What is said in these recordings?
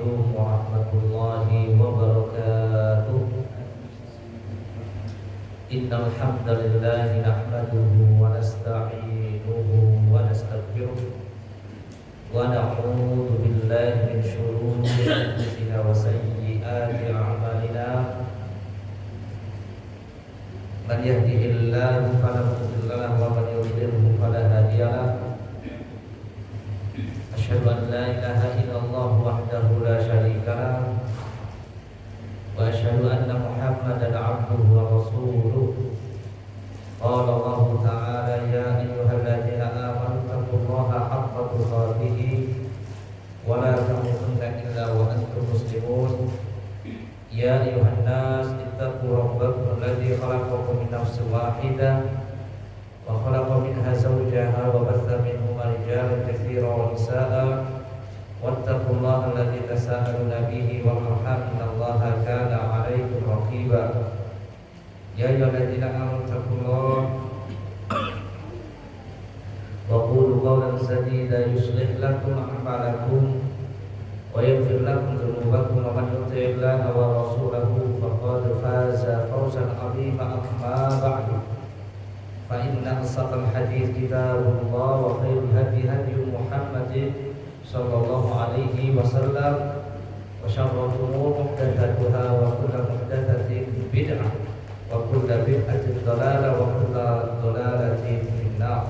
Assalamualaikum warahmatullahi wabarakatuh. Innal hamdalillah nahmaduhu wa nasta'inuhu wa nastaghfiruh wa na'udzu billahi min shururi anfusina wa sayyiati a'malina. Man yahdihillahu fala mudilla lahu wa man yudlilhu fala hadiya lahu. Asyhadu an la ilaha illallah wahdahu la syarika lahu wa asyhadu anna Muhammadan 'abduhu wa rasuluh. Qala Allah ta'ala ya ayyuhalladzina amanu taqullaha haqqa tuqatih wa la tamutunna illa wa antum muslimun. Ya ayyuhan nas ittaqu rabbakum alladzi khalaqakum min nafsin wahidah wa khalaqa minha zawjaha wa batha minhuma rijalan katsiran wa nisaa'a wattaqullaha alladzi tasaaluna bihi wal arham innallaha kana 'alaykum raqiba. Ya ayyuhalladzina amanu taqullaha wa qulu qawlan sadida yuslih lakum a'malakum wa yaghfir lakum dhunubakum wa man yuti'illaha wa rasulahu faqad faza fawzan 'azima. Amma ba'du. فإن أصدق الحديث كتاب الله وخير الهدي هدي محمد صلى الله عليه وسلم وشر الأمور محدثاتها وكل محدثة بدعة وكل بدعة ضلالة وكل ضلالة في النار.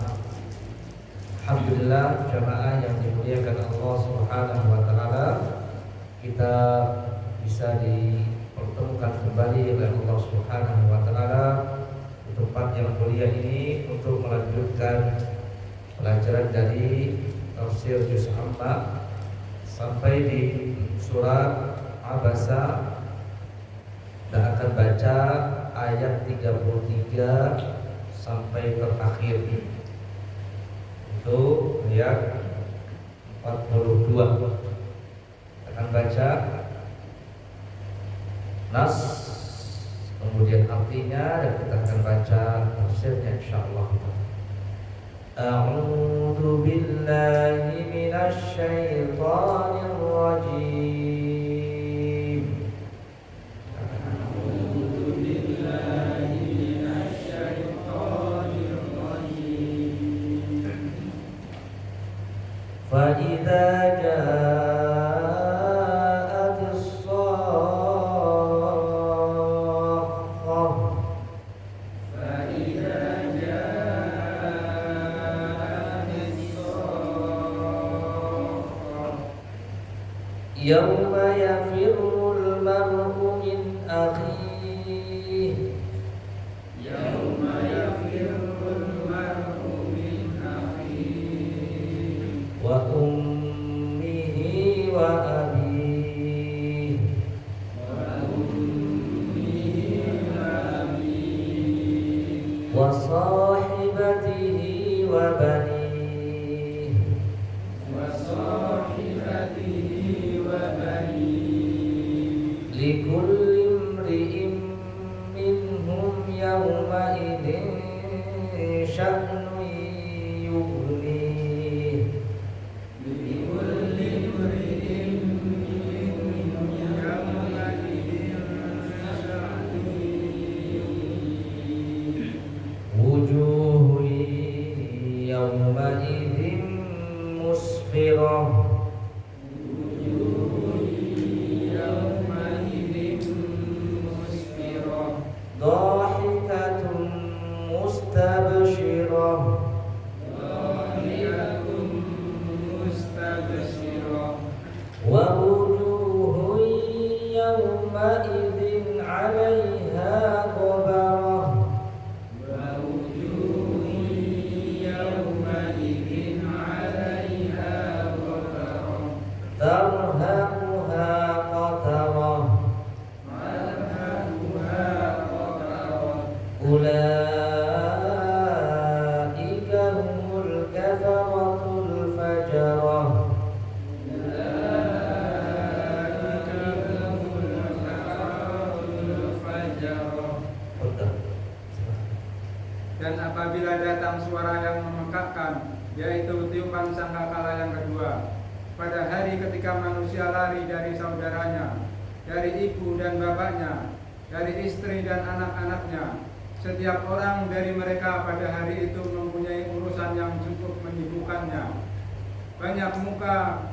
Alhamdulillah jamaah yang dimuliakan Allah Subhanahu wa taala, kita bisa dipertemukan kembali oleh Allah Subhanahu wa taala tempat yang mulia ini untuk melanjutkan pelajaran dari tafsir juz amma sampai di surat Abasa, dan akan baca ayat 33 sampai terakhir itu ayat 42. Akan baca nas, kemudian artinya, dan kita akan baca tafsirnya insyaallah. A'udzu billahi minasy syaithanir rajim. A'udzu billahi minasy syaithanir rajim. Fa idza Yawma yafirrul mar'u min akhihi. Yawma yafirrul mar'u min akhihi wa ummihi wa abihi wa ummihi wa abihi wa sahibatihi wa banihi wa sahibatihi likulli imri'in minhum yawma idzin sya'nun yughnihi. Likulli imri'in minhum yawma idzin sya'nun yughnihi. Wujuhun yawma idzin musfirah. Dan apabila datang suara yang memekakkan, yaitu tiupan sangkakala yang kedua, pada hari ketika manusia lari dari saudaranya, dari ibu dan bapaknya, dari istri dan anak-anaknya. Setiap orang dari mereka pada hari itu mempunyai urusan yang cukup menyibukkannya. Banyak muka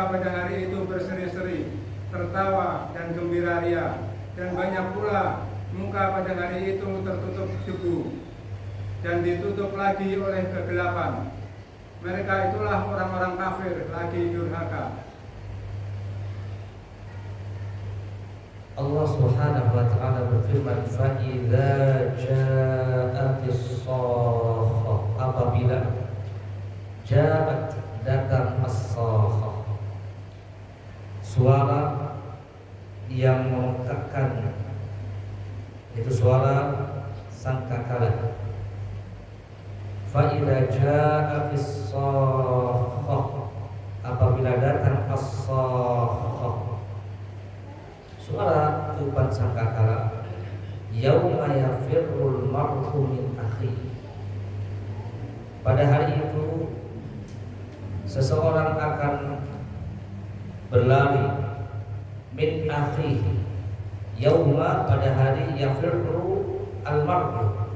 pada hari itu berseri-seri, tertawa dan gembira ria, dan banyak pula muka pada hari itu tertutup debu dan ditutup lagi oleh kegelapan. Mereka itulah orang-orang kafir lagi durhaka. Allah Subhanahu wa taala berfirman, "Fa idza ja'atis shakhah," apabila ja'at datang as-shakhah, suara yang memekakkan, itu suara sangkakala. Fa idza ja'atis shakhah, apabila datang as-shakhah, suara tiupan sangkakala, yauma yafirrul mar'u min akhihi, pada hari itu seseorang akan berlari min akhihi, yauma pada hari yafirru al-mar'u,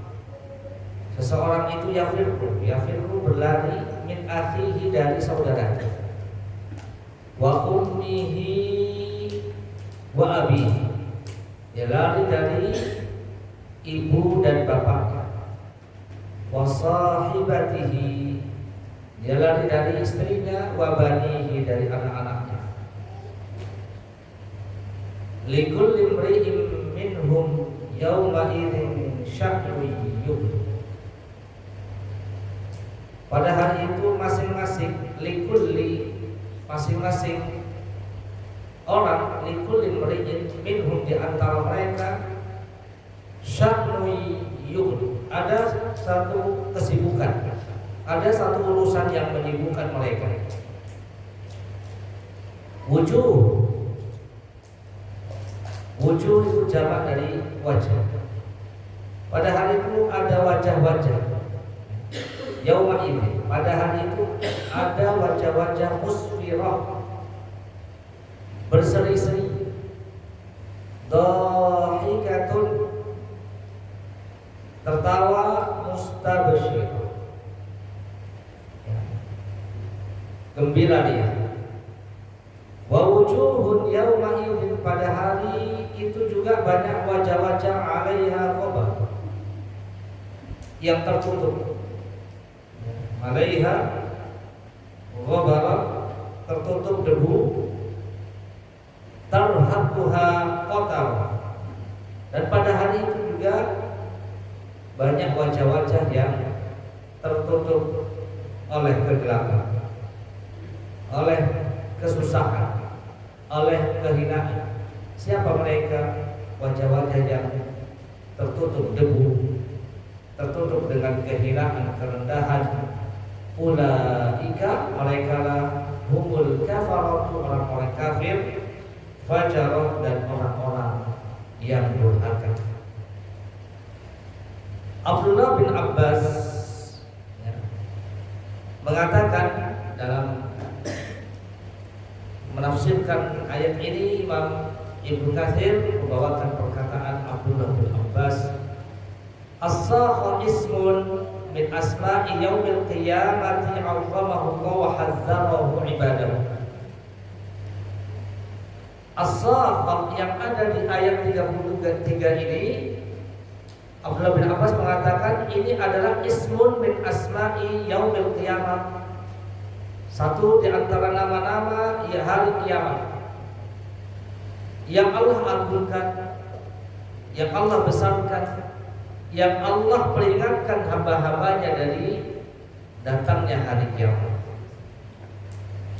seseorang itu yafirru berlari min akhihi dari saudaranya, wa ummihi wa abi, dia lari dari ibu dan bapaknya, wa sahibatihi, dia lari dari istrinya, wa banihi, dari anak-anaknya. Likulli imri'in minhum yawma idzin sya'nun yughni, pada hari itu masing-masing, likulli, masing-masing orang, likulli imri'in minhum, di antara mereka, sya'nun yughni, ada satu kesibukan, ada satu urusan yang menyibukkan mereka. Wujuh itu jamak dari wajah. Pada hari itu ada wajah-wajah. Yauma ini, pada hari itu ada wajah-wajah musfirah, berseri-seri, dhahikatun, tertawa, mustabsyirah, gembira dia. Wa wujuhun yauma idzin, pada hari itu juga banyak wajah-wajah alaiha ghabar, yang tertutup. Alaiha ghabar, tertutup debu. Tarhaquha qatar, dan pada hari itu juga banyak wajah-wajah yang tertutup oleh kegelapan, oleh kesusahan, oleh kehinaan. Siapa mereka? Wajah-wajah yang tertutup debu, tertutup dengan kehinaan, kerendahan. Ulaika, mereka lah humul kafaratu, orang-orang kafir, fajarah, dan orang-orang yang durhaka. Abdullah bin Abbas mengatakan dalam menafsirkan ayat ini, Imam Ibnu Katsir membawakan perkataan Abdullah bin Abbas, as-sakha ismun min asma'i yaumil qiyamati 'azzamahu Allah wa hadzarahu ibadahu. As-sakha yang ada di ayat 33 ini, Abdullah bin Abbas mengatakan ini adalah ismun min asma'i yaumil qiyamah, satu di antara nama-nama hari kiamat yang Allah agungkan, yang Allah besarkan, yang Allah peringatkan hamba-hambanya dari datangnya hari kiamat.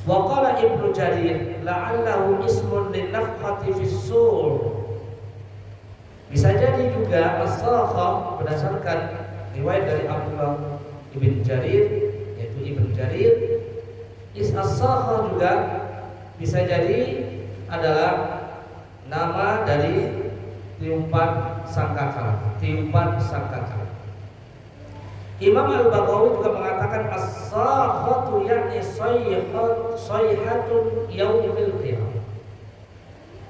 Wa qala Ibnu Jarir la'allahu ismun lin-nafkhati fis-sur, bisa jadi juga as-sakha berdasarkan riwayat dari Abdullah ibn Jarir, yaitu Ibn Jarir, as-sakha juga bisa jadi adalah nama dari tiupan sangkakala, tiupan sangkakala. Imam Al-Baghawi juga mengatakan as-sakhatu yakni sayhatun yaumil qiyamah.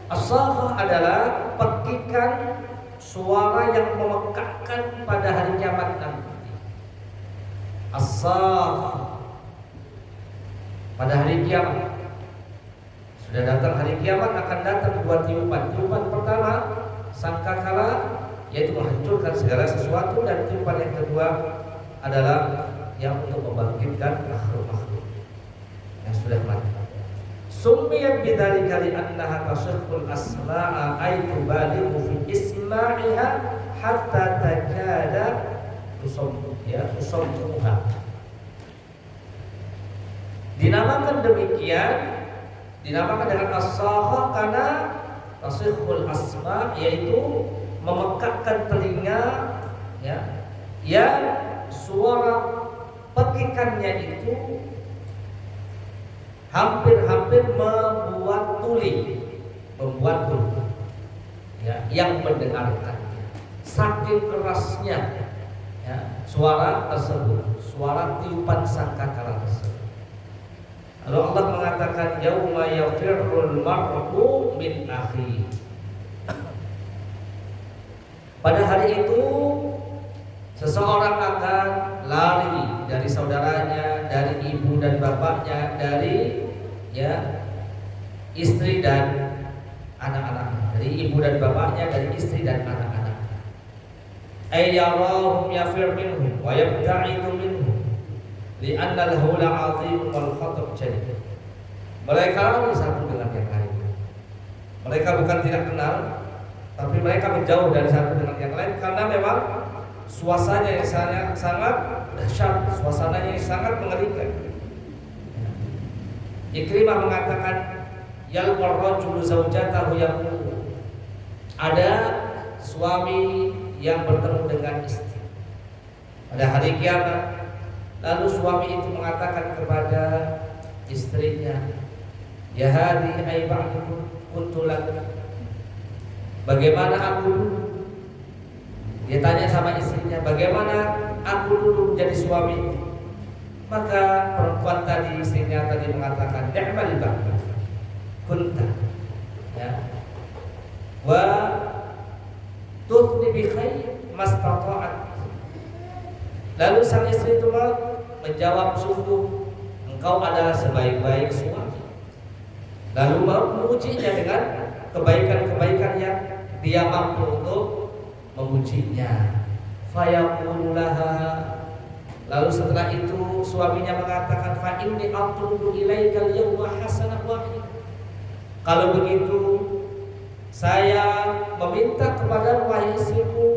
As-sakhah adalah petikan suara yang memekakkan pada hari kiamat nanti. As-sakhah pada hari kiamat. Sudah datang hari kiamat, akan datang dua tiupan. Tiupan pertama sangkakala, yaitu menghancurkan segala sesuatu, dan tiupan yang kedua adalah yang untuk membangkitkan makhluk-makhluk yang sudah mati. Summiyat bidzalika li'annaha tasihhul asma'a ay tubalighu fi isma'iha hatta takada tusammuha. Dinamakan demikian, dinamakan dengan as-sakhah karena tasihhul asma', yaitu memekakkan telinga, ya, yang suara petikannya itu hampir-hampir membuat tuli, ya, yang mendengarkan. Saking kerasnya, ya, suara tersebut, suara tiupan sangkakala tersebut. Lalu Allah mengatakan yauma yafirrul mar'u min akhi. Pada hari itu seseorang akan lari dari saudaranya, dari ibu dan bapaknya, dari, ya, istri dan anak-anaknya, dari ibu dan bapaknya, dari istri dan anak-anaknya. Ay yarahum yafir minhum wa yabta'idu minhum li'anna al-hula 'azim wal khatab jadid. Mereka lari satu dengan yang lain. Mereka bukan tidak kenal, tapi mereka menjauh dari satu dengan yang lain karena memang suasananya yang sangat dahsyat, suasananya yang sangat mengerikan. Ikrimah mengatakan yalqar rajulu zaujatahu yaqulu, ada suami yang bertemu dengan istri pada hari kiamat. Lalu suami itu mengatakan kepada istrinya, ya hadi ay ba'du kuntu lak, bagaimana aku dulu? Dia tanya sama istrinya, bagaimana aku dulu menjadi suami? Maka perempuan tadi, istrinya tadi mengatakan, ni'mal ba'du kunta, ya, wa tuthni bi khair mastata'at. Lalu sang istri itu menjawab, sungguh engkau adalah sebaik-baik suami. Lalu memujinya dengan kebaikan-kebaikan yang dia mampu untuk memujinya. Fayaqulu laha, lalu setelah itu suaminya mengatakan, fa inni aqrubu ilaika al-yawma hasanah wahid. Kalau begitu saya meminta kepada wahai istriku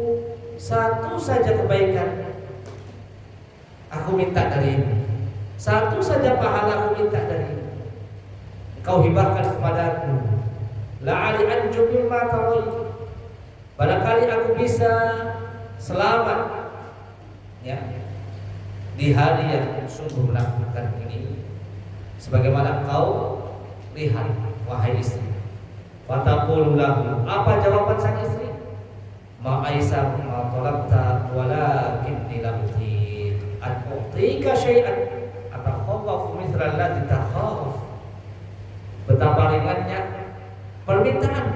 satu saja kebaikan. Aku minta darimu, satu saja pahala aku minta darimu. Engkau hibahkan kepadaku. La'ali anju mimma tarawaitu, barangkali aku bisa selamat, ya, di hari yang sungguh menakutkan ini, sebagaimana engkau lihat wahai istri. Fataqulu lahu, apa jawaban sang istri? Ma aisa ma talabta walakinni lam urid an u'tika syai'an atakhawafu mithla alladhi takhawaf. Betapa ringannya permintaan,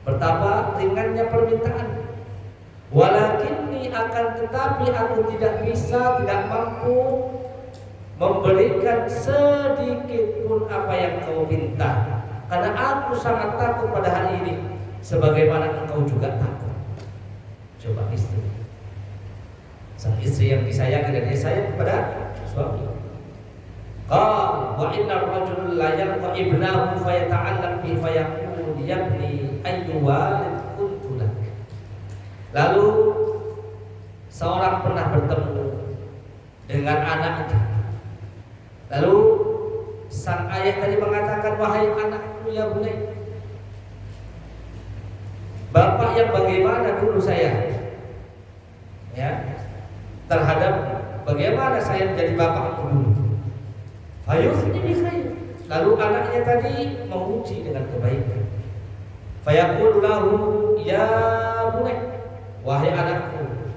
betapa ringannya permintaan. Walakinni, akan tetapi aku tidak bisa, tidak mampu memberikan sedikit pun apa yang kau minta, karena aku sangat takut pada hari ini, sebagaimana engkau juga takut. Coba istri, sang istri yang disayangi dan disayang kepada suami. Qal wa inna ar-rajul la yalqa ibnahu fayata'allam bi fayaqulu yabni ayyu walid kuntu lak. Lalu seorang pernah bertemu dengan anaknya. Lalu sang ayah tadi mengatakan, wahai anakku ya bunai, bapak yang bagaimana dulu saya, ya, terhadap bagaimana saya menjadi bapak dulu. Fayuthni bi khair. Lalu anaknya tadi memuji dengan kebaikan. Fayaqulu lahu ya bunai, wahai anakku,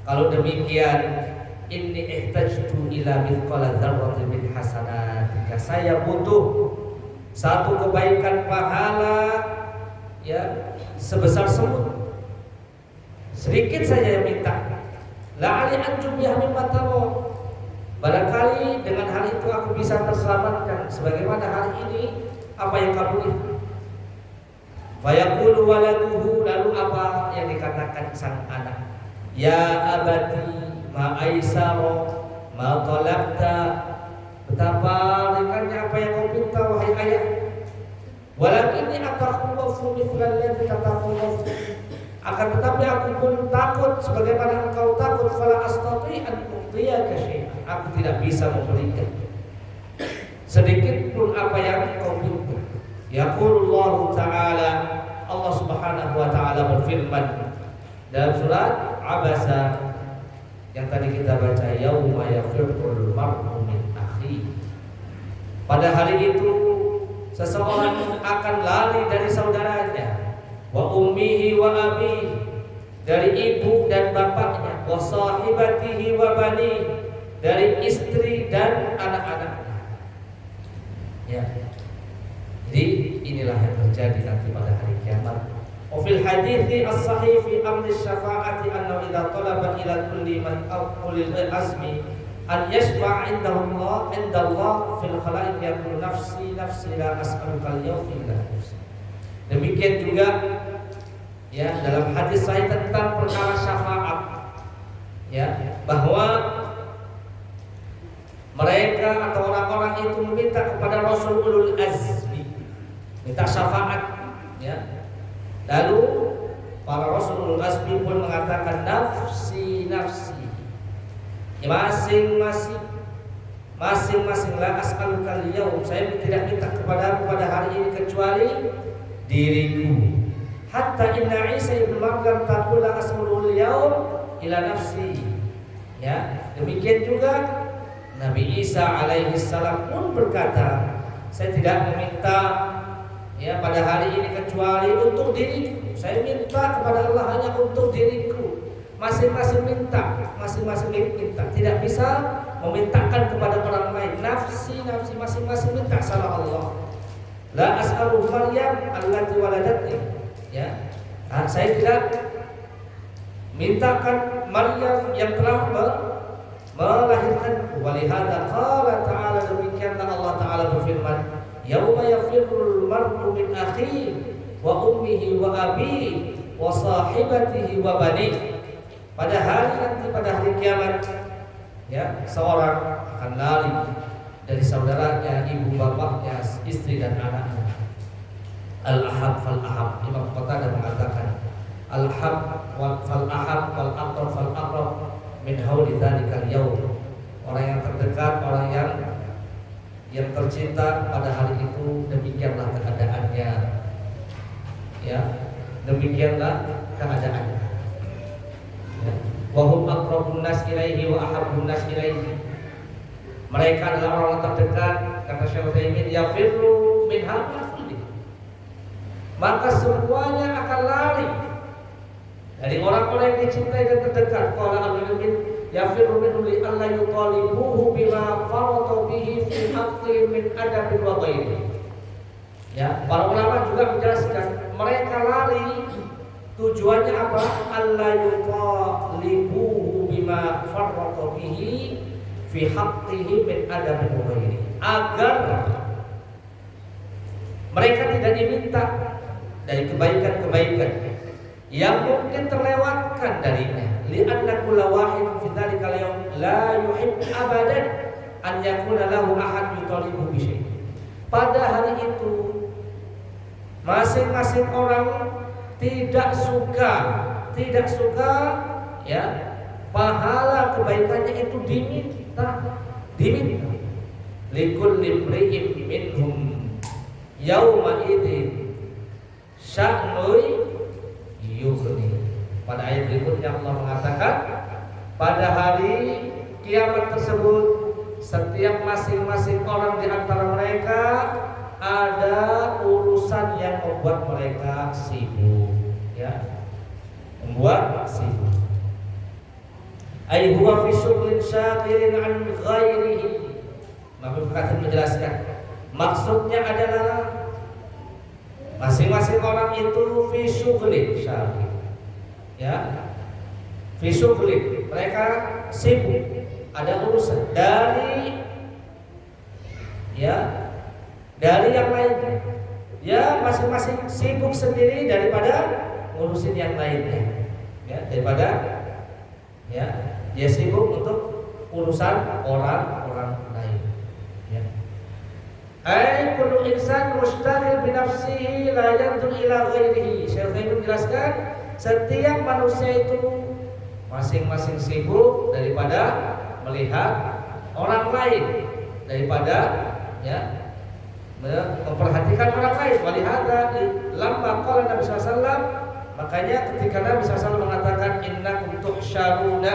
kalau demikian inni ihtajtu ila mithqala dzarratin min hasanatika. Saya butuh satu kebaikan pahala ya sebesar semut. Sedikit saja yang minta. La'ali anjum biha mimma taro. Barangkali dengan hal itu aku bisa terselamatkan sebagaimana hal ini apa yang kamu lihat. Fayaqulu waladuhu, lalu apa yang dikatakan sang anak? Ya abati ma aisaro ma talabta. Betapa ringannya apa yang kau minta wahai ayah. Walakinni atakhawafu mithla alladhi tatakhawafu. Akan tetapi aku pun takut sebagaimana engkau takut. Fala astati an u'tiyaka syai'an. Aku tidak bisa memberikan sedikit pun apa yang kau minta. Yaqulullahu ta'ala, Allah subhanahu wa ta'ala berfirman dalam surat Abasa yang tadi kita baca, yauma yafirrul mar'u min akhi. Pada hari itu seseorang akan lari dari saudaranya, wa ummihi wa abihi, dari ibu dan bapaknya, wa sahibatihi wa bani, dari istri dan anak-anaknya. Ya. Jadi inilah yang terjadi nanti pada hari kiamat. Wa fil hadithi as-sahih fi amri syafa'ati annahu idza talaba ila kulli man ulil azmi an yashfa'a indallah fil khalaiq yaqulu nafsi nafsi la as'aluka al-yawma illa nafsi. Demikian juga ya dalam hadis sahih tentang perkara syafaat ya, bahwa mereka atau orang-orang itu meminta kepada Rasul ulul azmi, minta syafaat ya. Lalu para Rasul ulul azmi pun mengatakan nafsi nafsi ya, masing-masing la as'aluka al-yawm, saya tidak minta kepada hari ini kecuali diriku. Hatta inna Isa ibn Maryam taqula as'alul yawm ila nafsi ya. Demikian juga Nabi Isa alaihi salam pun berkata, saya tidak meminta ya pada hari ini kecuali untuk diriku. Saya minta kepada Allah hanya untuk diriku. Masing-masing minta, tidak bisa memintakan kepada orang lain. Nafsi masing-masing minta sama Allah. La as'alu Maryam allati waladatni ya. Saya tidak mintakan Maryam yang telah melahirkan. Walihada qala ta'ala, demikianlah Allah Ta'ala berfirman, yauma yafirrul mar'u min akhihi wa ummihi wa abihi wa sahibatihi wa banihi. Pada hari kiamat ya, seorang akan lari dari saudaranya, ibu bapaknya, istri dan anaknya. Al-ahab fal-ahab, Imam Qatadah mengatakan al-ahab fal-ahab wal-aqrab fal-aqrab min hauli dzalikal yaum. Orang yang terdekat, orang yang tercinta pada hari itu, demikianlah keadaannya. Ya, demikianlah keadaannya. Ya. Wa hum aqrabun nas ilaihi wa ahabbun nas ilaihi. Mereka adalah orang terdekat, kata Syekh Utsaimin, yafirru min halqi. Maka semuanya akan lari dari orang-orang yang dicintai dan terdekat. Qala al-ilmin yafirru minhu li alla yutalibuhu bima farata bihi fi haqqi min adabin wa ghairi. Ya, para ulama juga menjelaskan mereka lari tujuannya apa? Alla yutalibuhu bima farata bihi fi haqqihi min adabin wa ghairi. Agar mereka tidak diminta dari kebaikan-kebaikan yang mungkin terlewatkan darinya. Li'anna kulla wahid fi dzalikal yawm la yuhib abadan an yakuna lahu ahad yutalibu bi syai'. Pada hari itu masing-masing orang tidak suka ya pahala kebaikannya itu diminta. Likulli imri'in minhum yauma idzin sya'nun yughni. Pada ayat berikutnya Allah mengatakan, pada hari kiamat tersebut setiap masing-masing orang di antara mereka ada urusan yang membuat mereka sibuk ya, membuat sibuk. Ai huwa fi syughlin syaqirin an ghairihi. Maka Katsir menjelaskan, maksudnya adalah masing-masing orang itu fi syughlin syaqir. Ya. Fi syughlin, mereka sibuk, ada urusan dari yang lainnya. Ya, masing-masing sibuk sendiri daripada ngurusin yang lainnya. Ya, daripada dia sibuk untuk urusan orang lain. Ya. Ai kullu insan mustaghil bi nafsihi la yanzur ila ghairihi. Syekh Utsaimin menjelaskan, setiap manusia itu masing-masing sibuk daripada melihat orang lain, daripada memperhatikan orang lain. Walihada lamma qala Nabi sallallahu alaihi wasallam, makanya ketika Nabi sallallahu alaihi wasallam mengatakan innakum tuhsyaruna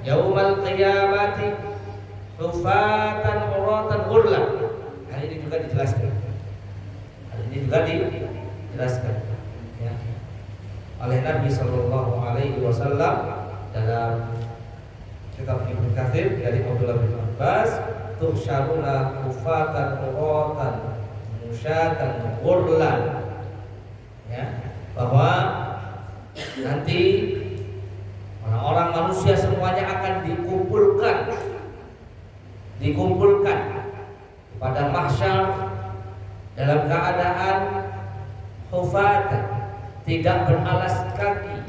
yaumal qiyamati hufatan uratan ghurlan. Hal ini juga dijelaskan. Ya, oleh Nabi sallallahu alaihi wasallam dalam kitab Ibnu Katsir dari Abdullah bin Abbas, tuhsyaruna hufatan uratan musyatan ghurlan. Ya, bahwa nanti orang-orang manusia semuanya akan dikumpulkan pada mahsyar dalam keadaan hufatan, tidak beralas kaki,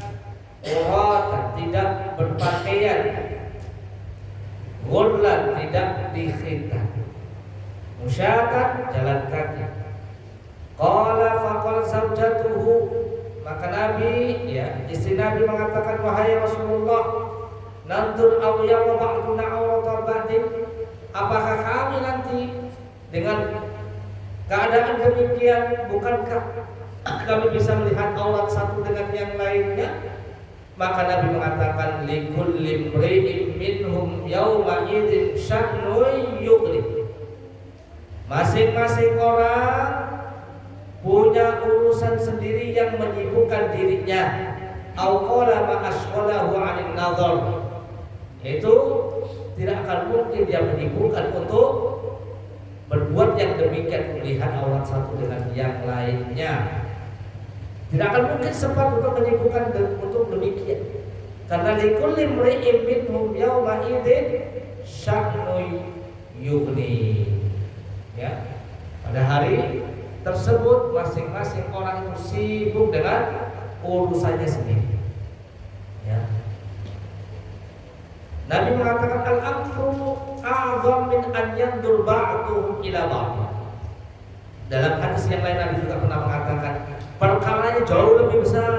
uratan, tidak berpakaian, ghurlan, tidak dikhitan, musyatan, jalan kaki. Qala faqala zawjatuhu, maka Nabi, istri Nabi mengatakan, wahai Rasulullah, nantur aw yawma ba'duna awrata ba'din, apakah kami nanti dengan keadaan demikian, bukankah kami bisa melihat aurat satu dengan yang lainnya? Maka Nabi mengatakan, likulli imri'in minhum yawma idzin sya'nun yughni. Masing-masing orang punya urusan sendiri yang menyibukkan dirinya. Au qala ma ashghalahu 'anil nadhar. Itu tidak akan mungkin dia menyibukkan untuk berbuat yang demikian, melihat aurat satu dengan yang lainnya. Tidak akan mungkin sempat untuk menyibukkan untuk demikian. Karena likulli imri'in minhum yawma idzin sya'nun yughni. Ya. Pada hari tersebut masing-masing orang itu sibuk dengan urusannya sendiri. Ya. Nabi mengatakan al-amru a'zam min an yandur ba'duhum ila ba'd. Dalam hadis yang lain Nabi juga pernah mengatakan, perkaranya jauh lebih besar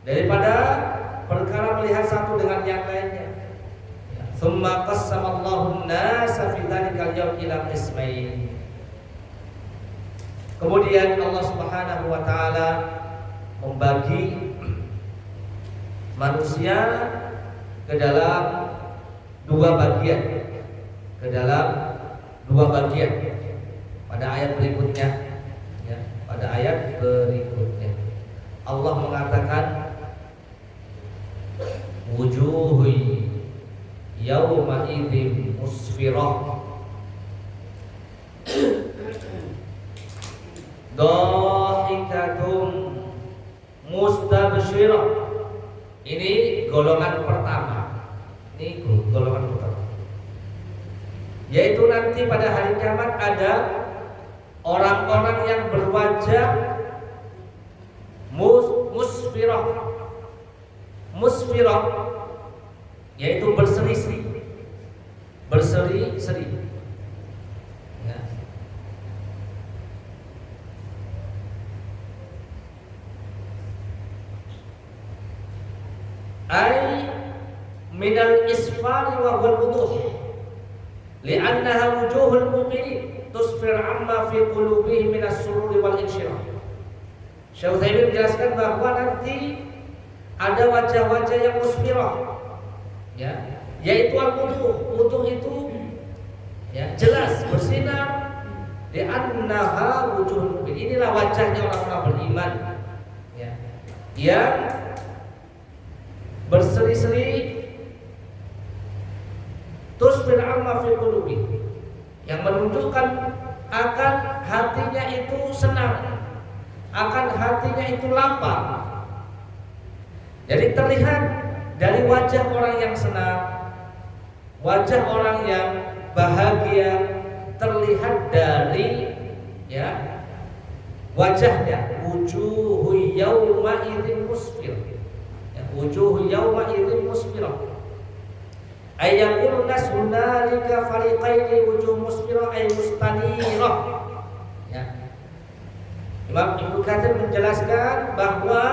daripada perkara melihat satu dengan yang lainnya. Tsumma qassama Allahu an-nasa fi dzalikal yawm ila qismain. Kemudian Allah Subhanahu wa taala membagi manusia ke dalam dua bagian pada ayat berikutnya. Pada ayat berikutnya Allah mengatakan, wujuhu yawma idzin musfirah dhahikatum mustabsyirah. Ini golongan pertama. Yaitu nanti pada hari kiamat ada orang-orang yang berwajah musfirah, yaitu berseri-seri. Ya. Ai minal isfari wa wal wuduh, li'annaha wujuhul mu'minin tusfir amma fi qulubihim minas sururi wal insyirah. Syekh Utsaimin menjelaskan bahwa nanti ada wajah-wajah yang musfirah, yaitu al-wuduh. Wuduh itu jelas bersinar, li'annaha wujuhul mu'minin. Inilah wajahnya orang-orang beriman, yang berseri-seri tusfir amma fi qulubi, yang menunjukkan akan hatinya itu senang, akan hatinya itu lapar. Jadi terlihat dari wajah orang yang senang, wajah orang yang bahagia, terlihat dari wajahnya. Wujuhu yawma idzin musfir, wujuhu yawma idzin musfirah. Ayyakul nas hunalika fariqaini wujuh musfirah ay mustanirah. Imam Ibnu Katsir menjelaskan bahwa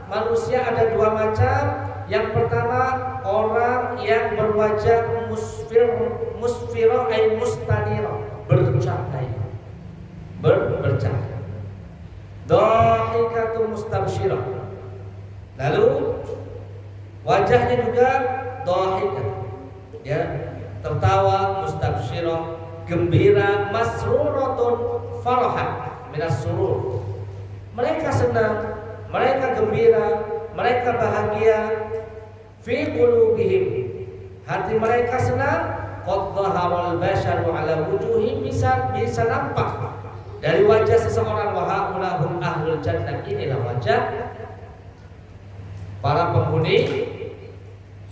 manusia ada dua macam. Yang pertama, orang yang berwajah musfirah ay mustanirah, bercahaya, bercahaya. Dhahikatu mustabsyirah. Lalu wajahnya juga dhahikah, tertawa, mustabsyirah, gembira, masruratun farah minas surur. Mereka senang, mereka gembira, mereka bahagia. Fi qulubihim, hati mereka senang. Qad dhaharal basharu ala wujuhim, bisa nampak dari wajah seseorang. Wa haulahum ahlul jannah, inilah wajah para penghuni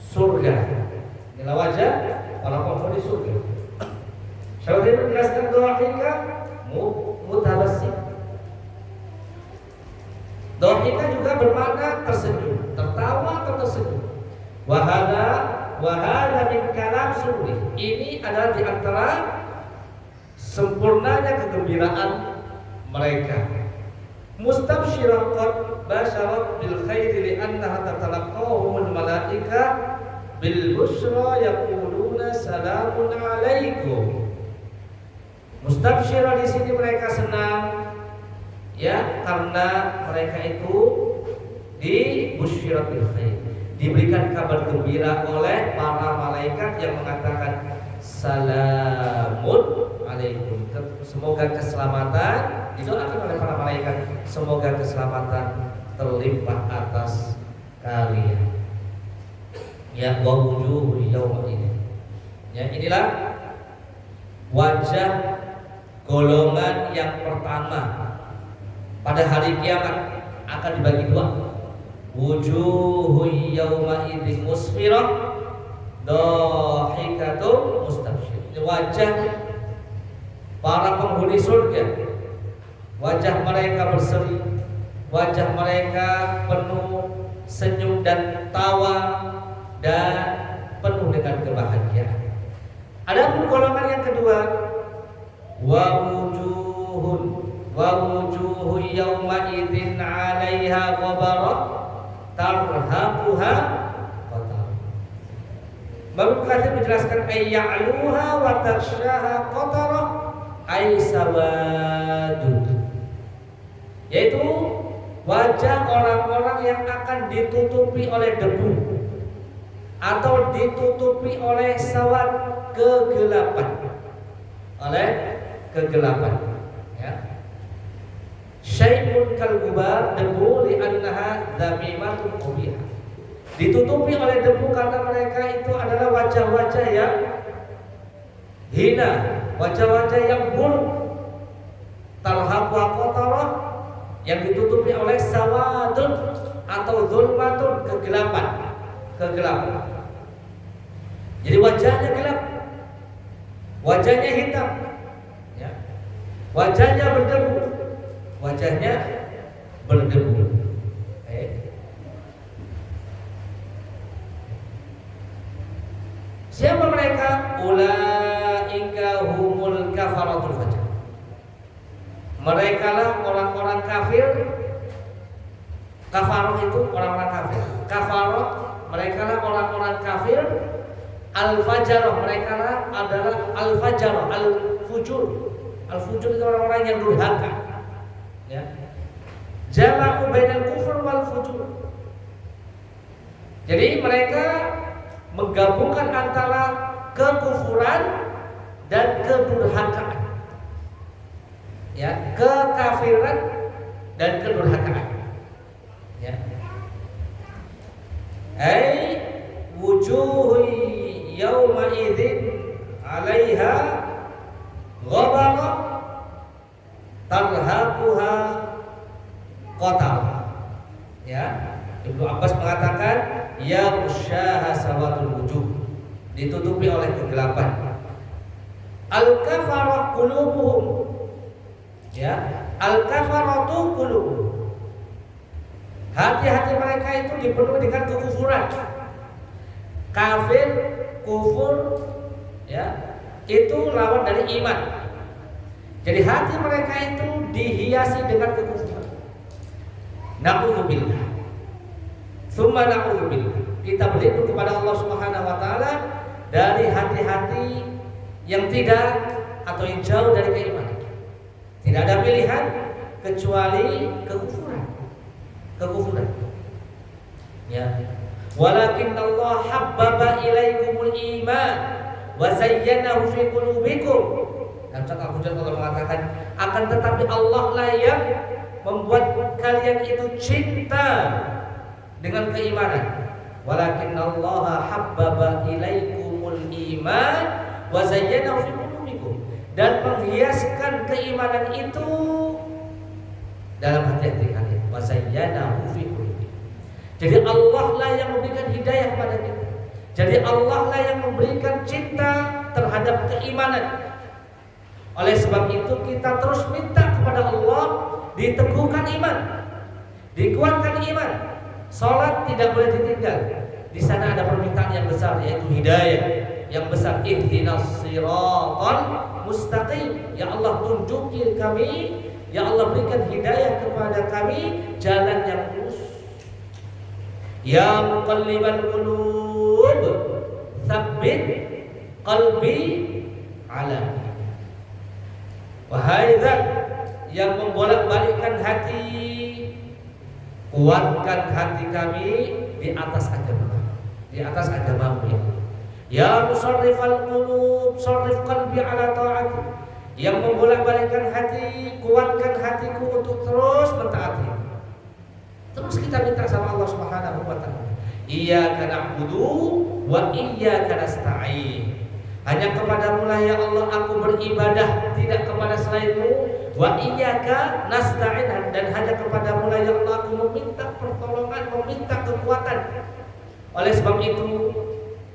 surga. Inilah wajah para penghuni surga. Syaikhul menjelaskan dhahika mutabassim. Dhahika juga bermakna tersenyum, tertawa atau tersenyum. Wahada min kalam surri. Ini adalah di antara sempurnanya kegembiraan mereka. Mustabsyirah qad basyarat bil khairi li annaha tatalaqahumul malaika bil busyra yaquluna salamun alaikum. Mustabsyirah di sini mereka senang, karena mereka itu di busyirat bil khair, diberikan kabar gembira oleh para malaikat yang mengatakan salamun alaikum, semoga keselamatan, didoakan oleh para malaikat, semoga keselamatan terlimpah atas kalian. Wa wujuhu yawma ini. Inilah wajah golongan yang pertama pada hari kiamat, akan dibagi dua. Wujuhu yawma idzin musfirah dhahikatun mustabsyir. Wajah para penghuni surga, wajah mereka berseri, wajah mereka penuh senyum dan tawa dan penuh dengan kebahagiaan. Adapun golongan yang kedua, wa wujuhu yawma idzin 'alaiha ghabarah tarhaquha qatar. Baru Katsir menjelaskan ayya'luha wa tarshaha qatarah ay sawadud, yaitu wajah orang-orang yang akan ditutupi oleh debu atau ditutupi oleh sawad, kegelapan, syai'un kal gubar, debu li'annaha dhamimatun qubihah, ditutupi oleh debu karena mereka itu adalah wajah-wajah yang hina, wajah-wajah yang buruk. Talhaqwa qatarah, yang ditutupi oleh sawadun atau zulmatun, kegelapan. Jadi wajahnya gelap, wajahnya hitam, wajahnya berdebu. Siapa mereka? Ulaika humul kafaratul fajr. Mereka lah orang-orang kafir. Kafaroh itu orang-orang kafir. Kafaroh, mereka lah orang-orang kafir. Al-fajarah, mereka lah adalah al-fajarah, al-fujur. Al-fujur itu orang-orang yang durhaka. Jama'u bainal kufur wal fujur. Jadi mereka menggabungkan antara kekufuran dan kedurhakaan, kekafiran dan kedurhakaan. Ai wujuhu yawma idzin 'alaiha ghabara tarhaquha qatar. Ya, Ibnu Abbas mengatakan ya usyaha sawatul wujuh, ditutupi oleh kegelapan. Al-kafarah qulubuhum, ya, al-kafaratu qulubuhum, hati-hati mereka itu dipenuhi dengan kekufuran. Kafir, kufur, ya, itu lawan dari iman. Jadi hati mereka itu dihiasi dengan kekufuran. Na'udzubillah. Tsumma na'udzubillah. Kita berlindung kepada Allah Subhanahu wa taala dari hati-hati yang tidak atau yang jauh dari keimanan. Tidak ada pilihan kecuali kekufuran. Kekufuran. Ya. Walakin Allah habbaba ilaikumul iman wa zayyanahu fi qulubikum. Dan Al-Hujurat Allah mengatakan, akan tetapi Allah lah yang membuat kalian itu cinta dengan keimanan. Walakin Allah habbaba ilaikumul iman wa zayyanahu fi qulubikum, dan menghiaskan keimanan itu dalam hati-hati kalian. Wa zayyanahu fi qulubikum. Jadi Allah lah yang memberikan hidayah pada kita. Jadi Allah lah yang memberikan cinta terhadap keimanan. Oleh sebab itu kita terus minta kepada Allah diteguhkan iman, dikuatkan iman. Salat tidak boleh ditinggal. Di sana ada permintaan yang besar, yaitu hidayah yang besar. Ihdinas siratal mustaqim. Ya Allah, tunjuki kami, ya Allah, berikan hidayah kepada kami jalan yang lurus. Ya muqallibal qulub, tsabbit qalbi ala. Wahai zat yang membolak-balikkan hati, kuatkan hati kami di atas agama, di atas agamamu ya. Ya musarrifal qulub, sarrif qalbi ala ta'ati. Yang membolak-balikkan hati, kuatkan hatiku untuk terus mentaati. Terus kita minta sama Allah Subhanahu wa taala. Iyyaka na'budu wa iyyaka nasta'in. Hanya kepadamu lah ya Allah aku beribadah, tidak kepada selainmu. Wa iyyaka nasta'in, dan hanya kepadamu lah ya Allah aku meminta pertolongan, meminta kekuatan. Oleh sebab itu,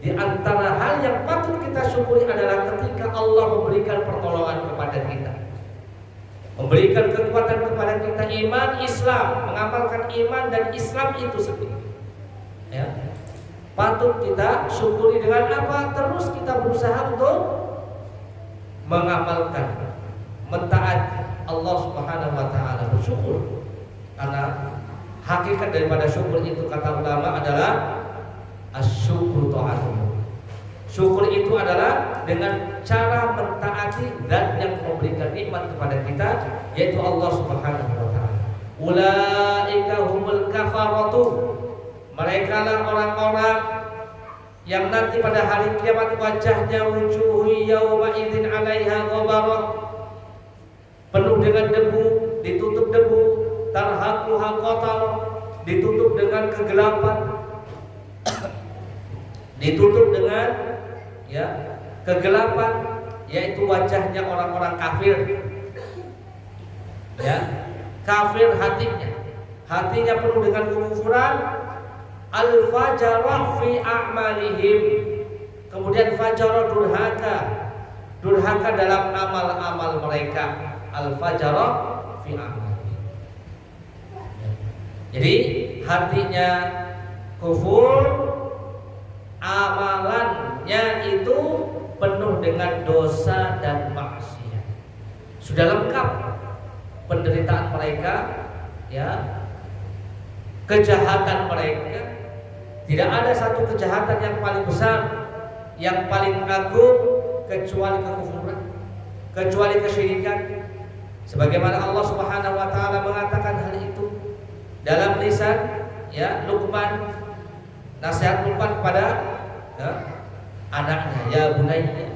di antara hal yang patut kita syukuri adalah ketika Allah memberikan pertolongan kepada kita, memberikan kekuatan kepada kita, iman Islam, mengamalkan iman dan Islam itu sendiri. Ya. Patut kita syukuri dengan apa? Terus kita berusaha untuk mengamalkan, mentaati Allah Subhanahu wa taala, bersyukur. Karena hakikat daripada syukur itu, kata ulama, adalah asyukru ta'atullah. Syukur itu adalah dengan cara mentaati zat yang memberikan nikmat kepada kita, yaitu Allah Subhanahu wa taala. Ulaika humul kafaratu. Mereka lah orang-orang yang nanti pada hari kiamat wajahnya wujuhi yauma idzin 'alaiha ghabarah, penuh dengan debu, ditutup debu, tarhaquha qatar, ditutup dengan kegelapan, ditutup dengan ya kegelapan, yaitu wajahnya orang-orang kafir. Ya, kafir hatinya penuh dengan kekufuran. Al-fajarah fi a'malihim, kemudian fajarah durhaka dalam amal-amal mereka. Al-fajarah fi a'malihim. Jadi hatinya kufur, amalannya itu penuh dengan dosa dan maksiat. Sudah lengkap penderitaan mereka, ya, kejahatan mereka. Tidak ada satu kejahatan yang paling besar, yang paling agung kecuali kekufuran, kecuali kesyirikan. Sebagaimana Allah Subhanahu wa taala mengatakan hal itu dalam lisan ya Luqman, nasihat Luqman kepada anaknya, ya bunayya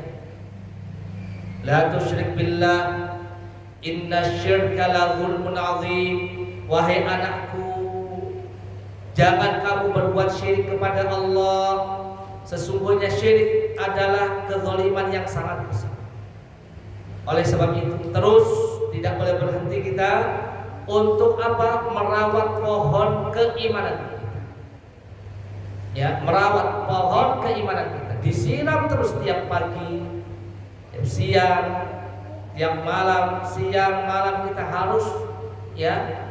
la tusyrik billah innasyirka la dzulmun adzim. Wahai anakku, jangan kamu berbuat syirik kepada Allah. sesungguhnya syirik adalah kezaliman yang sangat besar. Oleh sebab itu terus tidak boleh berhenti kita untuk apa? Merawat pohon keimanan kita. Ya, merawat pohon keimanan kita. Disiram terus tiap pagi, tiap siang, tiap malam, siang malam kita harus ya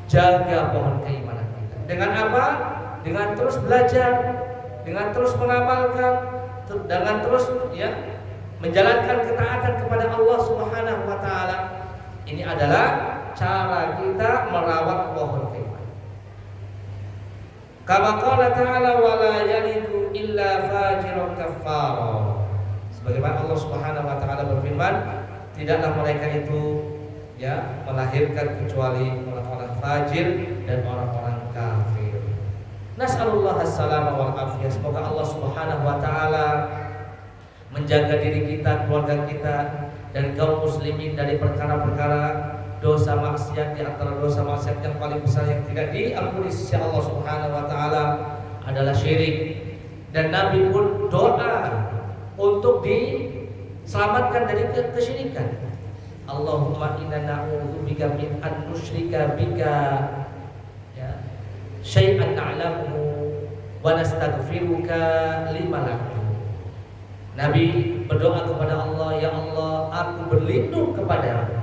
jaga pohon keimanan kita. Dengan apa? Dengan terus belajar, dengan terus mengamalkan, dengan terus ya menjalankan ketaatan kepada Allah Subhanahu wa taala. Ini adalah cara kita merawat pohon keimanan. Kama qala ta'ala wa la yalidu illa fajirun kaffara. Sebagaimana Allah Subhanahu wa taala berfirman, tidaklah mereka itu ya melahirkan kecuali orang-orang fajir dan orang-orang kafir. Nas'alullah as-salama wal afiyah. Semoga Allah Subhanahu wa taala menjaga diri kita, keluarga kita dan kaum muslimin dari perkara-perkara dosa maksiat. Di antara dosa maksiat yang paling besar yang tidak diampuni sisi Allah Subhanahu wa taala adalah syirik. Dan Nabi pun doa untuk diselamatkan dari kesyirikan. Allahumma inna na'udzubika min an nusyrika bika ya syai'an na'lamu wa nastaghfiruka lima la. Nabi berdoa kepada Allah, ya Allah, aku berlindung kepadamu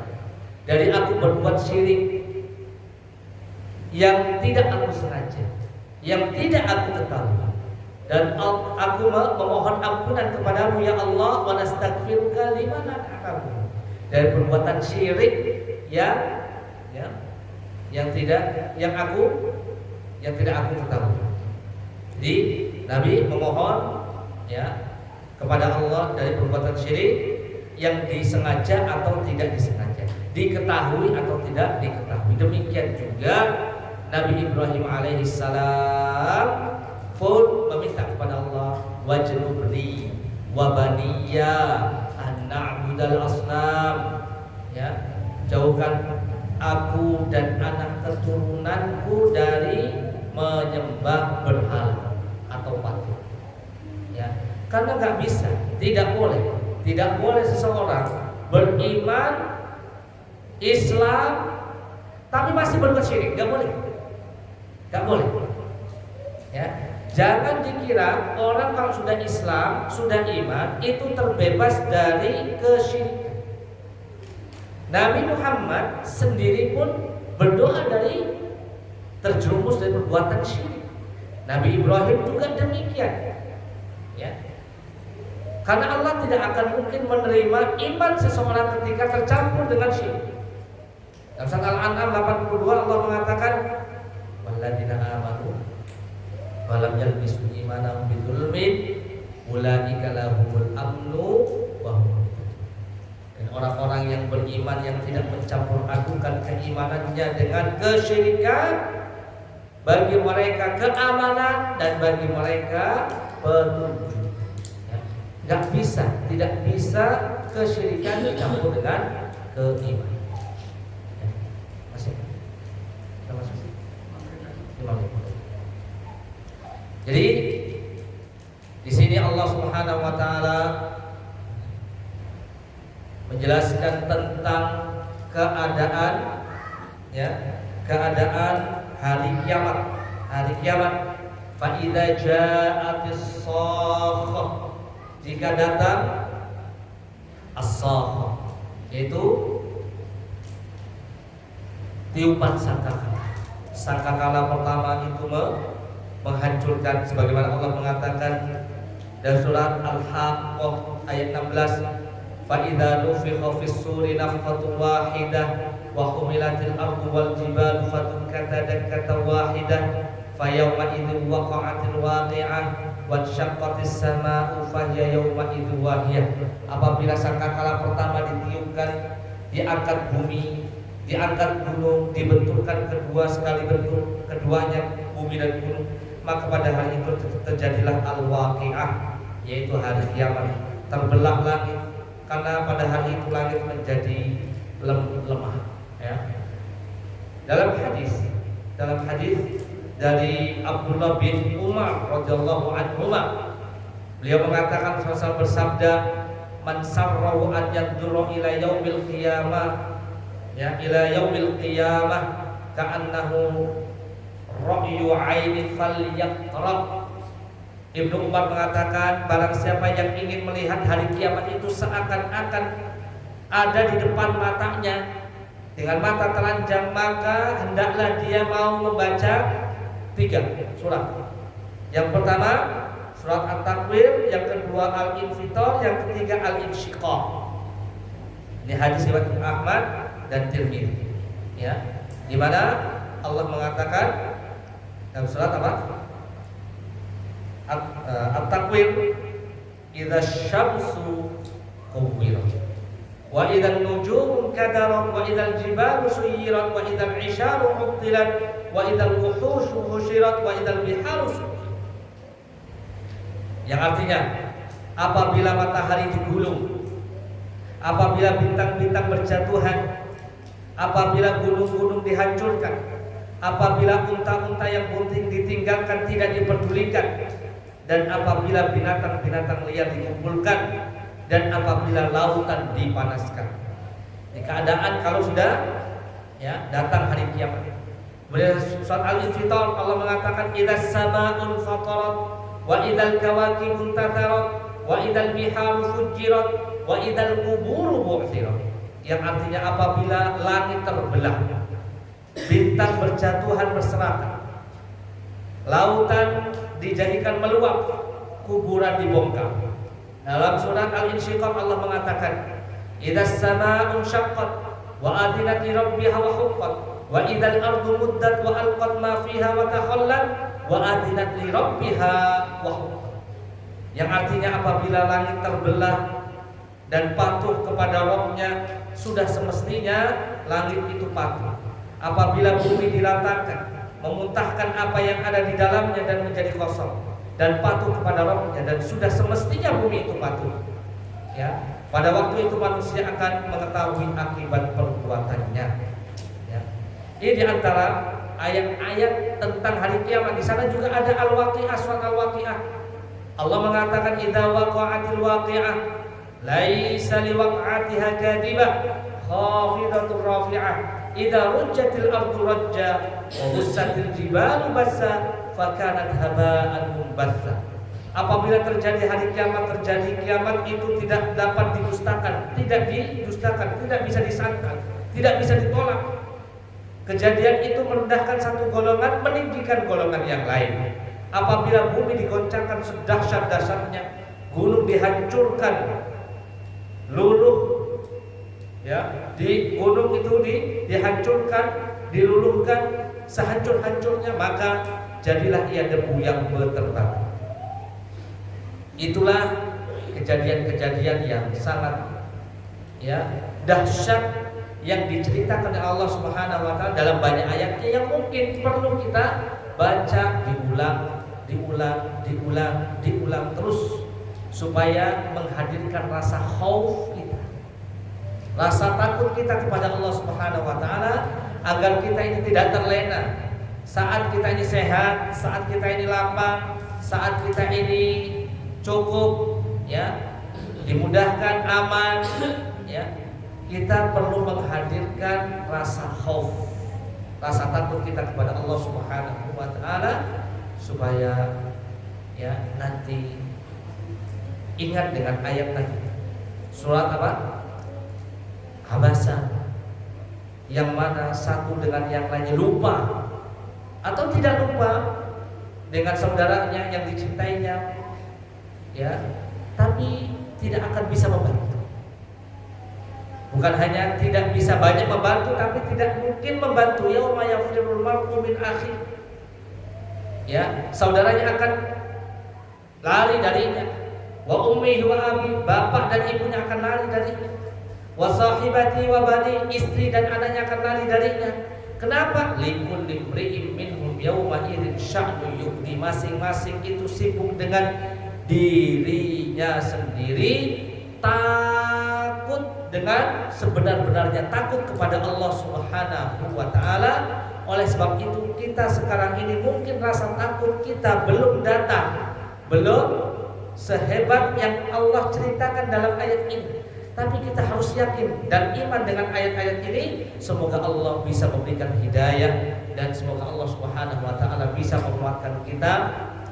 dari aku berbuat syirik yang tidak aku sengaja, yang tidak aku ketahui, dan aku memohon ampunan kepadamu ya Allah, wa nastaghfiruka liman ta'lamu, dari perbuatan syirik yang tidak aku ketahui. Jadi Nabi memohon ya kepada Allah dari perbuatan syirik yang disengaja atau tidak disengaja, diketahui atau tidak diketahui. Demikian juga Nabi Ibrahim alaihissalam pun meminta kepada Allah, wajnubni wa baniya an na'budal asnam, ya, jauhkan aku dan anak keturunanku dari menyembah berhala atau patung. Ya, karena nggak bisa, tidak boleh seseorang beriman Islam tapi masih berbuat syirik, nggak boleh. Ya, jangan dikira orang kalau sudah Islam, sudah iman itu terbebas dari kesyirikan. Nabi Muhammad sendiri pun berdoa dari terjerumus dari perbuatan syirik. Nabi Ibrahim juga demikian. Ya. Karena Allah tidak akan mungkin menerima iman seseorang ketika tercampur dengan syirik. Dalam surat Al-An'am 82 Allah mengatakan, walladzina amanu wa lam yalbisu imanahum bidzulmin ulaika lahumul amnu wa hum muhtadun. Dan orang-orang yang beriman yang tidak mencampur adukan keimanannya dengan kesyirikan, bagi mereka keamanan dan bagi mereka petunjuk. Tidak bisa kesyirikan dicampur dengan keimanan. Ya, masih. Jadi di sini Allah Subhanahu wa taala menjelaskan tentang keadaan hari kiamat. Fa idza ja'atis shakhah, jika datang as-shakhah, yaitu tiupan sangkakala. Sangkakala pertama itu menghancurkan, sebagaimana Allah mengatakan dalam surat Al-Haqqah ayat 16, fa idza nufikha fis-suri nafkhatun wahidah wa humilatil ardu wal jibalu fadukkata dakkatan wahidah fa yawma idzin waqa'atil waqi'ah wa syaqqatis samaa'u fa hiya yawma idzin wahiyah. Apabila sangkakala pertama ditiupkan, diangkat bumi, diangkat gunung, dibenturkan kedua sekali bentuk keduanya bumi dan gunung, maka pada hari itu terjadilah al-waqi'ah, yaitu hari kiamat. Terbelah langit, karena pada hari itu langit menjadi lemah. Ya. Dalam hadis dari Abdullah bin Umar radhiyallahu anhu. Beliau mengatakan Rasul bersabda, "Man sarrahu an yadurra ila yaumil qiyamah, ya ila yaumil qiyamah ka'annahu ra'yu 'ainin falyaqra." Ibnu Umar mengatakan, barang siapa yang ingin melihat hari kiamat itu seakan-akan ada di depan matanya dengan mata telanjang, maka hendaklah dia mau membaca 3 surat. Yang pertama surat At-Takwir, yang kedua Al-Infitar, yang ketiga Al-Insyiqaq. Ini hadis riwayat Ahmad dan Tirmidzi. Ya, di mana Allah mengatakan dalam surat apa? At-Takwir, idza syamsu kuwirat wa idza nujumu kadarat wa idza jibalu suyirat wa idza isyaru uqtilat wa idza wuhushu husyirat wa idza biharu suyirat. Yang artinya, apabila matahari digulung, apabila bintang-bintang berjatuhan, apabila gunung-gunung dihancurkan, apabila unta-unta yang bunting ditinggalkan tidak diperdulikan, dan apabila binatang-binatang liar dikumpulkan, dan apabila lautan dipanaskan. Di keadaan kalau sudah datang hari kiamat. Kemudian surat Al-Infitar Allah mengatakan, "Idzas samaa'un fatarat wa idzal kawakibun tatharat wa idzal biharu fujirat wa idzal quburu bu'thirat." Yang artinya apabila langit terbelah, bintang berjatuhan berserakan, lautan dijadikan meluap, kuburan dibongkar. Dalam surat Al-Insyiqaq Allah mengatakan, "Idzas samaa'un syaqqat wa adzinat li rabbiha wa huqqat wa idzal ardu muddat wa alqat ma fiha wa takhallat wa adzinat li rabbiha wa huqqat." Yang artinya apabila langit terbelah dan patuh kepada Rabb-nya, sudah semestinya langit itu patuh. Apabila bumi diratakan, memuntahkan apa yang ada di dalamnya dan menjadi kosong, dan patuh kepada Rabb-nya, dan sudah semestinya bumi itu patuh. Ya, pada waktu itu manusia akan mengetahui akibat perbuatannya. Ya. Ini diantara ayat-ayat tentang hari kiamat. Di sana juga ada Al-Waqi'ah, surat Al-Waqi'ah. Allah mengatakan, "Idza waqa'atil waqi'ah, laisa liwaq'atiha kadibah, khafidatur rafi'ah, idza rujjatil ardu rajja, wa bussatil jibalu bassa, fakanat haba'an mumbatsa." Apabila terjadi hari kiamat, terjadi kiamat itu tidak dapat didustakan, tidak bisa disangkal, tidak bisa ditolak. Kejadian itu merendahkan satu golongan, meninggikan golongan yang lain. Apabila bumi digoncangkan sedahsyat-dahsyatnya, gunung dihancurkan, luluh, di gunung itu dihancurkan, diluluhkan sehancur-hancurnya, maka jadilah ia debu yang berterbangan. Itulah kejadian-kejadian yang sangat dahsyat yang diceritakan oleh Allah Subhanahu wa taala dalam banyak ayatnya, yang mungkin perlu kita baca diulang terus supaya menghadirkan rasa khauf kita, rasa takut kita kepada Allah Subhanahu wa taala, agar kita ini tidak terlena saat kita ini sehat, saat kita ini lapang, saat kita ini cukup, dimudahkan, aman, kita perlu menghadirkan rasa khauf, rasa takut kita kepada Allah Subhanahu wa taala, supaya nanti ingat dengan ayat tadi, surat apa? Habasa, yang mana satu dengan yang lainnya lupa atau tidak lupa dengan saudaranya yang dicintainya, tapi tidak akan bisa membantu. Bukan hanya tidak bisa banyak membantu, tapi tidak mungkin membantu. Yauma yafirrul mar'u min akhi. Saudaranya akan lari darinya. Wa ummihi wa abi, bapak dan ibunya akan lari darinya. Wa sahibati wa bani, istri dan anaknya akan lari darinya. Kenapa? Likulli imri'in minhum yawma idzin sya'nu yughni, masing-masing itu sibuk dengan dirinya sendiri, takut dengan sebenar-benarnya takut kepada Allah Subhanahu wa taala. Oleh sebab itu kita sekarang ini mungkin rasa takut kita belum datang, belum sehebat yang Allah ceritakan dalam ayat ini. Tapi kita harus yakin dan iman dengan ayat-ayat ini. Semoga Allah bisa memberikan hidayah dan semoga Allah Subhanahu wa taala bisa menguatkan kita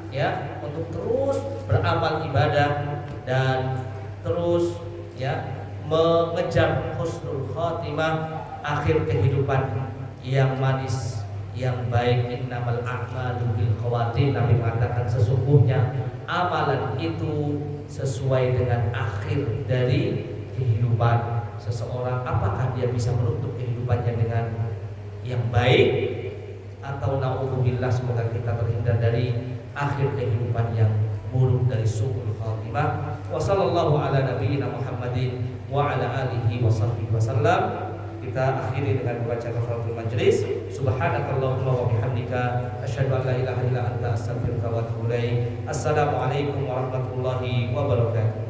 ya untuk terus beramal ibadah dan terus ya mengejar husnul khatimah, akhir kehidupan yang manis, yang baik. Innamal a'malu bil khawatim. Nabi mengatakan sesungguhnya amalan itu sesuai dengan akhir dari kehidupan seseorang. Apakah dia bisa menutup kehidupannya dengan yang baik atau naudzubillah, semoga kita terhindar dari akhir kehidupan yang buruk dari su'ul khatimah. Wa sallallahu ala nabiyyina Muhammadin wa ala alihi wa sahbihi wasallam. Kita akhiri dengan membaca kafaratul majlis. Subhanakallahumma wa bihamdika asyhadu an la ilaha illa anta astaghfiruka wa atubu ilaik. Assalamualaikum warahmatullahi wabarakatuh.